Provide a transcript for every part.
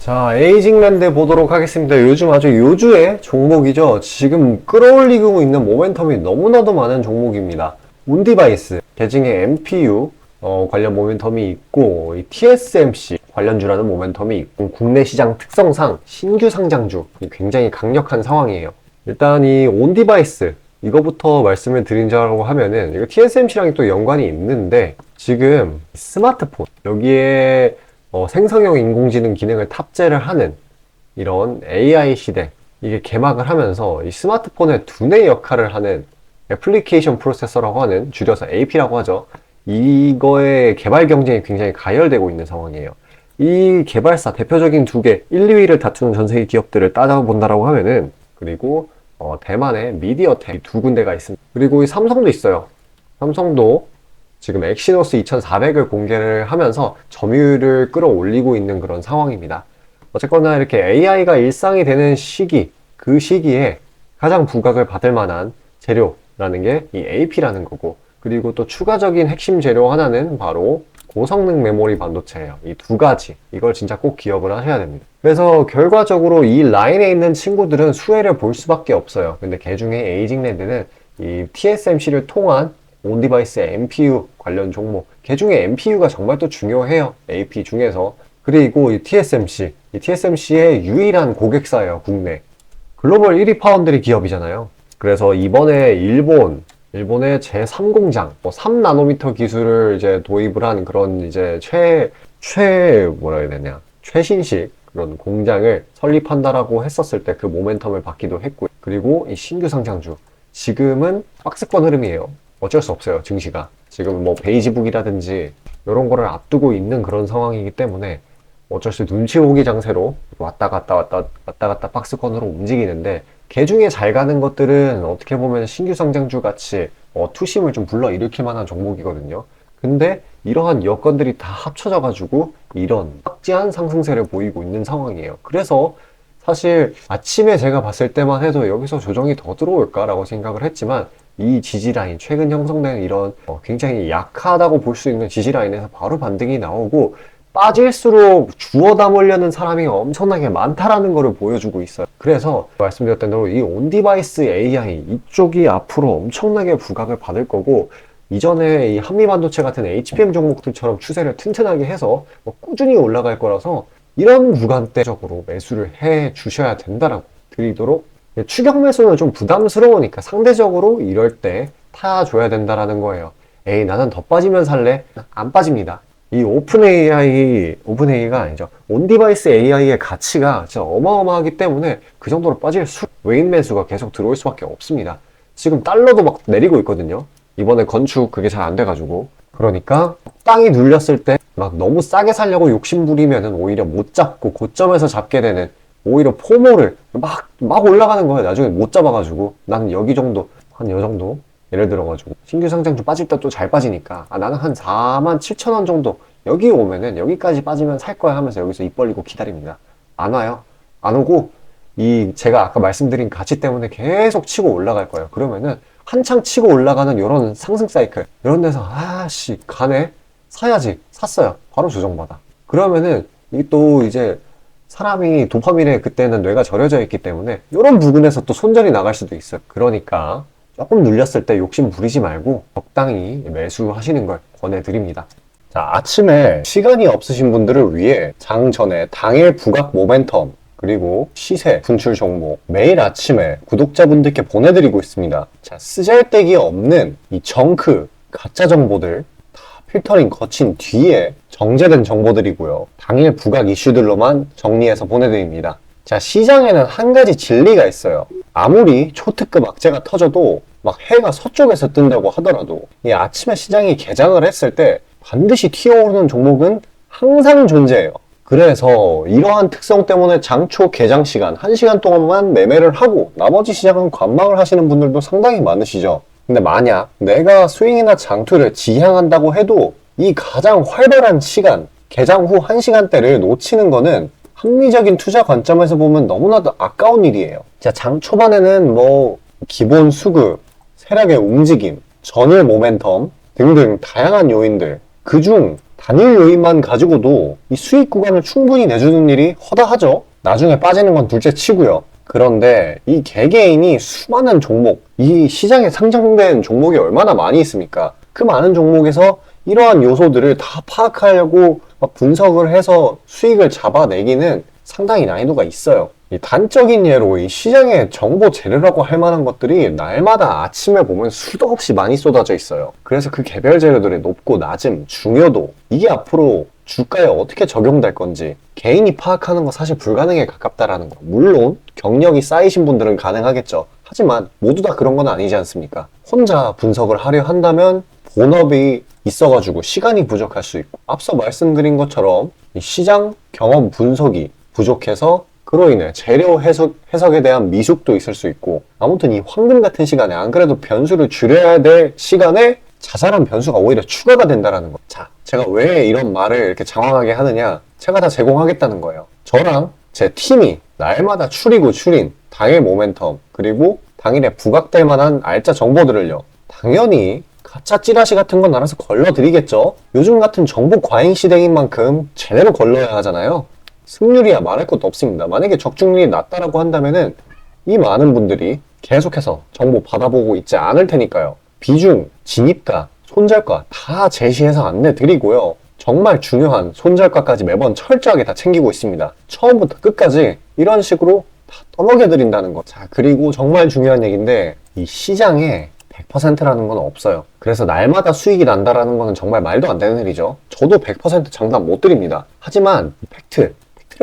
자, 에이징랜드 보도록 하겠습니다. 요즘 아주 요주의 종목이죠. 지금 끌어올리고 있는 모멘텀이 너무나도 많은 종목입니다. 온디바이스, 계층의 MPU 관련 모멘텀이 있고, 이 TSMC 관련주라는 모멘텀이 있고, 국내 시장 특성상 신규 상장주, 굉장히 강력한 상황이에요. 일단 이 온디바이스, 이거부터 말씀을 드리자고 하면은, 이거 TSMC랑 또 연관이 있는데, 지금 스마트폰, 여기에 생성형 인공지능 기능을 탑재를 하는 이런 AI 시대, 이게 개막을 하면서 이 스마트폰의 두뇌 역할을 하는 애플리케이션 프로세서라고 하는, 줄여서 AP라고 하죠. 이거의 개발 경쟁이 굉장히 가열되고 있는 상황이에요. 이 개발사 대표적인 두 개, 1, 2위를 다투는 전 세계 기업들을 따져본다라고 하면은, 그리고 대만의 미디어텍 두 군데가 있습니다. 그리고 이 삼성도 있어요. 삼성도 지금 엑시노스 2400을 공개를 하면서 점유율을 끌어올리고 있는 그런 상황입니다. 어쨌거나 이렇게 AI가 일상이 되는 시기, 그 시기에 가장 부각을 받을 만한 재료라는 게 이 AP라는 거고, 그리고 또 추가적인 핵심 재료 하나는 바로 고성능 메모리 반도체예요. 이 두 가지, 이걸 진짜 꼭 기억을 하셔야 됩니다. 그래서 결과적으로 이 라인에 있는 친구들은 수혜를 볼 수밖에 없어요. 근데 그 중에 에이징랜드는 이 TSMC를 통한 온디바이스의 MPU 관련 종목, 그 중에 MPU가 정말 또 중요해요. AP 중에서. 그리고 이 TSMC의 유일한 고객사예요. 국내 글로벌 1위 파운드리 기업이잖아요. 그래서 이번에 일본의 제3공장, 3나노미터 기술을 이제 도입을 한 그런 이제 뭐라 해야 되냐, 최신식 그런 공장을 설립한다라고 했었을 때 그 모멘텀을 받기도 했고요. 그리고 이 신규 상장주, 지금은 박스권 흐름이에요. 어쩔 수 없어요. 증시가 지금 뭐 베이지북이라든지 이런 거를 앞두고 있는 그런 상황이기 때문에 어쩔 수 없이 눈치 보기 장세로 왔다 갔다 박스권으로 움직이는데, 그 중에 잘 가는 것들은 어떻게 보면 신규 상장주 같이 투심을 좀 불러일으킬 만한 종목이거든요. 근데 이러한 여건들이 다 합쳐져 가지고 이런 확지한 상승세를 보이고 있는 상황이에요. 그래서 사실 아침에 제가 봤을 때만 해도 여기서 조정이 더 들어올까라고 생각을 했지만, 이 지지라인, 최근 형성된 이런 굉장히 약하다고 볼 수 있는 지지라인에서 바로 반등이 나오고, 빠질수록 주워 담으려는 사람이 엄청나게 많다라는 것을 보여주고 있어요. 그래서 말씀드렸던 대로 이 온디바이스 AI, 이쪽이 앞으로 엄청나게 부각을 받을 거고, 이전에 이 한미반도체 같은 HBM 종목들처럼 추세를 튼튼하게 해서 꾸준히 올라갈 거라서 이런 구간대적으로 매수를 해 주셔야 된다라고 드리도록, 추격 매수는 좀 부담스러우니까 상대적으로 이럴 때 타줘야 된다라는 거예요. 에이, 나는 더 빠지면 살래? 안 빠집니다. 이 오픈AI가 아니죠. 온디바이스 AI의 가치가 진짜 어마어마하기 때문에 그 정도로 빠질 외인 매수가 계속 들어올 수밖에 없습니다. 지금 달러도 막 내리고 있거든요. 이번에 건축 그게 잘 안 돼가지고. 그러니까 땅이 눌렸을 때 막 너무 싸게 살려고 욕심부리면은 오히려 못 잡고 고점에서 잡게 되는, 오히려 포모를 막 올라가는 거예요. 나중에 못 잡아가지고 나는 여기 정도, 한 요 정도, 예를 들어가지고 신규 상장주 빠질 때 또 잘 빠지니까 나는 한 47,000원 정도, 여기 오면은 여기까지 빠지면 살 거야 하면서 여기서 입 벌리고 기다립니다. 안 와요. 안 오고 제가 아까 말씀드린 가치 때문에 계속 치고 올라갈 거예요. 그러면은 한창 치고 올라가는 이런 상승 사이클, 이런 데서 아씨 가네, 사야지, 샀어요. 바로 조정받아. 그러면은 이게 또 이제 사람이 도파민에 그때는 뇌가 절여져 있기 때문에 이런 부분에서 또 손절이 나갈 수도 있어요. 그러니까 조금 눌렸을 때 욕심 부리지 말고 적당히 매수하시는 걸 권해드립니다. 자, 아침에 시간이 없으신 분들을 위해 장 전에 당일 부각 모멘텀, 그리고 시세 분출 종목 매일 아침에 구독자분들께 보내드리고 있습니다. 자, 쓰잘데기 없는 이 정크 가짜 정보들 다 필터링 거친 뒤에 정제된 정보들이고요. 당일 부각 이슈들로만 정리해서 보내드립니다. 자, 시장에는 한 가지 진리가 있어요. 아무리 초특급 악재가 터져도 막 해가 서쪽에서 뜬다고 하더라도 이 아침에 시장이 개장을 했을 때 반드시 튀어오르는 종목은 항상 존재해요. 그래서 이러한 특성 때문에 장초 개장 시간 1시간 동안만 매매를 하고 나머지 시장은 관망을 하시는 분들도 상당히 많으시죠. 근데 만약 내가 스윙이나 장투를 지향한다고 해도 이 가장 활발한 시간, 개장 후 1시간대를 놓치는 거는 합리적인 투자 관점에서 보면 너무나도 아까운 일이에요. 자, 장 초반에는 뭐 기본 수급, 세력의 움직임, 전일 모멘텀 등등 다양한 요인들, 그중 단일 요인만 가지고도 이 수익 구간을 충분히 내주는 일이 허다하죠. 나중에 빠지는 건 둘째 치고요. 그런데 이 개개인이 수많은 종목, 이 시장에 상장된 종목이 얼마나 많이 있습니까? 그 많은 종목에서 이러한 요소들을 다 파악하려고 막 분석을 해서 수익을 잡아내기는 상당히 난이도가 있어요. 이 단적인 예로 이 시장의 정보 재료라고 할 만한 것들이 날마다 아침에 보면 수도 없이 많이 쏟아져 있어요. 그래서 그 개별 재료들의 높고 낮음, 중요도, 이게 앞으로 주가에 어떻게 적용될 건지 개인이 파악하는 거 사실 불가능에 가깝다라는 거. 물론 경력이 쌓이신 분들은 가능하겠죠. 하지만 모두 다 그런 건 아니지 않습니까? 혼자 분석을 하려 한다면 본업이 있어가지고 시간이 부족할 수 있고, 앞서 말씀드린 것처럼 이 시장 경험 분석이 부족해서 그로 인해 재료 해석에 대한 미숙도 있을 수 있고, 아무튼 이 황금 같은 시간에 안 그래도 변수를 줄여야 될 시간에 자잘한 변수가 오히려 추가가 된다는 거. 자, 제가 왜 이런 말을 이렇게 장황하게 하느냐? 제가 다 제공하겠다는 거예요. 저랑 제 팀이 날마다 추린 당일 모멘텀, 그리고 당일에 부각될 만한 알짜 정보들을요, 당연히 가짜 찌라시 같은 건 알아서 걸러드리겠죠. 요즘 같은 정보 과잉 시대인 만큼 제대로 걸러야 하잖아요. 승률이야 말할 것도 없습니다. 만약에 적중률이 낮다라고 한다면은 이 많은 분들이 계속해서 정보 받아보고 있지 않을 테니까요. 비중, 진입가, 손절가 다 제시해서 안내드리고요. 정말 중요한 손절가까지 매번 철저하게 다 챙기고 있습니다. 처음부터 끝까지 이런 식으로 다 떠먹여드린다는 거. 자, 그리고 정말 중요한 얘기인데, 이 시장에 100%라는 건 없어요. 그래서 날마다 수익이 난다라는 거는 정말 말도 안 되는 일이죠. 저도 100% 장담 못 드립니다. 하지만 팩트를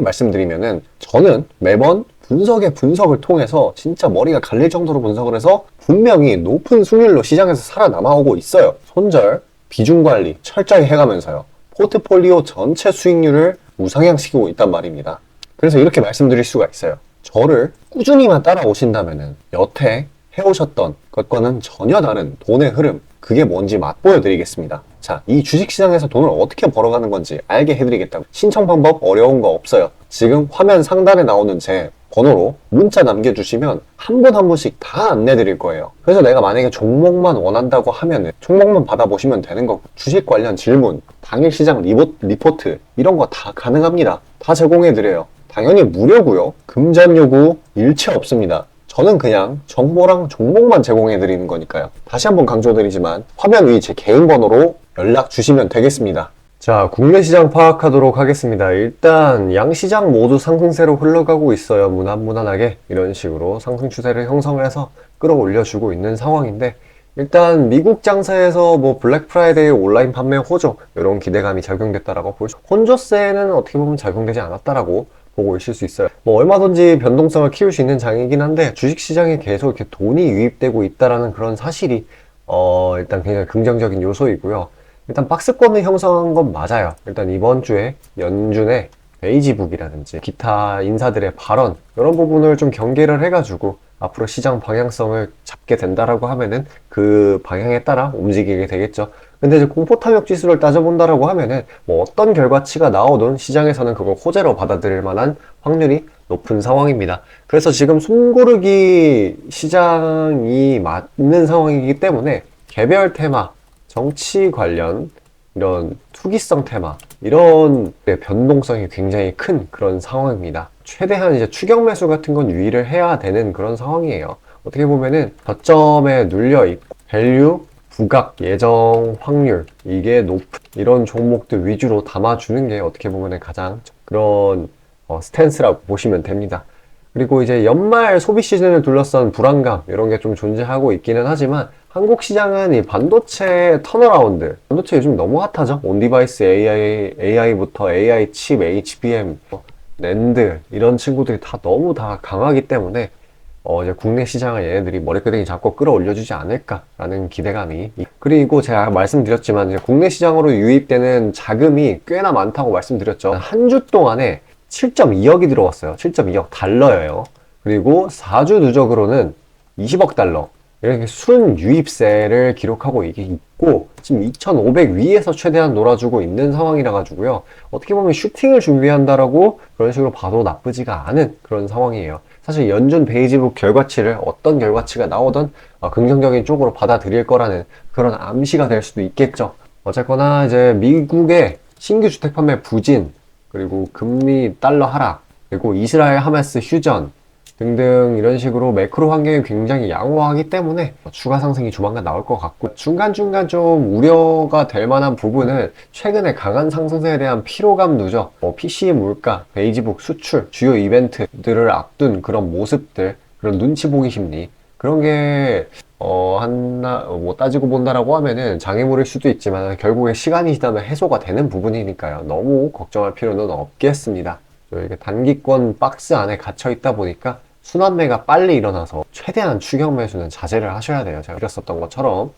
말씀드리면은, 저는 매번 분석을 통해서 진짜 머리가 갈릴 정도로 분석을 해서 분명히 높은 수익률로 시장에서 살아남아오고 있어요. 손절, 비중 관리 철저히 해가면서요. 포트폴리오 전체 수익률을 우상향시키고 있단 말입니다. 그래서 이렇게 말씀드릴 수가 있어요. 저를 꾸준히만 따라오신다면은 여태 해오셨던 것과는 전혀 다른 돈의 흐름, 그게 뭔지 맛보여 드리겠습니다. 자, 이 주식시장에서 돈을 어떻게 벌어가는 건지 알게 해드리겠다고. 신청 방법 어려운 거 없어요. 지금 화면 상단에 나오는 제 번호로 문자 남겨주시면 한 분 한 분씩 다 안내드릴 거예요. 그래서 내가 만약에 종목만 원한다고 하면은 종목만 받아보시면 되는 거고, 주식 관련 질문, 당일 시장 리포트 이런 거 다 가능합니다. 다 제공해드려요. 당연히 무료고요. 금전 요구 일체 없습니다. 저는 그냥 정보랑 종목만 제공해드리는 거니까요. 다시 한번 강조드리지만 화면 위 제 개인 번호로 연락 주시면 되겠습니다. 자, 국내 시장 파악하도록 하겠습니다. 일단 양시장 모두 상승세로 흘러가고 있어요. 무난무난하게 이런 식으로 상승 추세를 형성해서 끌어올려주고 있는 상황인데, 일단 미국 장사에서 뭐 블랙 프라이데이 온라인 판매 호조 이런 기대감이 작용됐다라고 보죠. 혼조세는 어떻게 보면 작용되지 않았다라고 보고 있을 수 있어요. 뭐 얼마든지 변동성을 키울 수 있는 장이긴 한데, 주식시장에 계속 이렇게 돈이 유입되고 있다라는 그런 사실이 일단 굉장히 긍정적인 요소이고요. 일단 박스권을 형성한 건 맞아요. 일단 이번 주에 연준의 베이지북이라든지 기타 인사들의 발언, 이런 부분을 좀 경계를 해가지고 앞으로 시장 방향성을 잡게 된다라고 하면은 그 방향에 따라 움직이게 되겠죠. 근데 이제 공포탐욕 지수를 따져본다라고 하면은 뭐 어떤 결과치가 나오든 시장에서는 그걸 호재로 받아들일 만한 확률이 높은 상황입니다. 그래서 지금 숨고르기 시장이 맞는 상황이기 때문에 개별 테마, 정치 관련 이런 투기성 테마, 이런 변동성이 굉장히 큰 그런 상황입니다. 최대한 이제 추격 매수 같은 건 유의를 해야 되는 그런 상황이에요. 어떻게 보면은 저점에 눌려 있고 밸류, 부각, 예정, 확률, 이게 높은 이런 종목들 위주로 담아주는 게 어떻게 보면은 가장 그런 스탠스라고 보시면 됩니다. 그리고 이제 연말 소비 시즌을 둘러싼 불안감, 이런 게 좀 존재하고 있기는 하지만, 한국 시장은 이 반도체 턴어라운드, 반도체 요즘 너무 핫하죠? 온디바이스 AI부터 AI 칩, HBM, 낸드, 이런 친구들이 다 너무 다 강하기 때문에 이제 국내 시장을 얘네들이 머리끄댕이 잡고 끌어올려주지 않을까라는 기대감이. 그리고 제가 말씀드렸지만 이제 국내 시장으로 유입되는 자금이 꽤나 많다고 말씀드렸죠. 한 주 동안에 7.2억이 들어왔어요. 7.2억 달러예요. 그리고 4주 누적으로는 20억 달러. 이렇게 순 유입세를 기록하고 이게 있고, 지금 2,500 위에서 최대한 놀아주고 있는 상황이라 가지고요. 어떻게 보면 슈팅을 준비한다라고 그런 식으로 봐도 나쁘지가 않은 그런 상황이에요. 사실 연준 베이지북 결과치를 어떤 결과치가 나오든 긍정적인 쪽으로 받아들일 거라는 그런 암시가 될 수도 있겠죠. 어쨌거나 이제 미국의 신규 주택 판매 부진, 그리고 금리 달러 하락, 그리고 이스라엘 하마스 휴전 등등 이런 식으로 매크로 환경이 굉장히 양호하기 때문에 추가 상승이 조만간 나올 것 같고, 중간중간 좀 우려가 될 만한 부분은 최근에 강한 상승세에 대한 피로감 누적, PC 물가, 베이지북 수출, 주요 이벤트들을 앞둔 그런 모습들, 그런 눈치 보기 심리, 그런 게 따지고 본다라고 하면은 장애물일 수도 있지만 결국에 시간이 지나면 해소가 되는 부분이니까요. 너무 걱정할 필요는 없겠습니다. 이게 단기권 박스 안에 갇혀 있다 보니까 순환매가 빨리 일어나서 최대한 추격 매수는 자제를 하셔야 돼요. 제가 드렸었던 것처럼.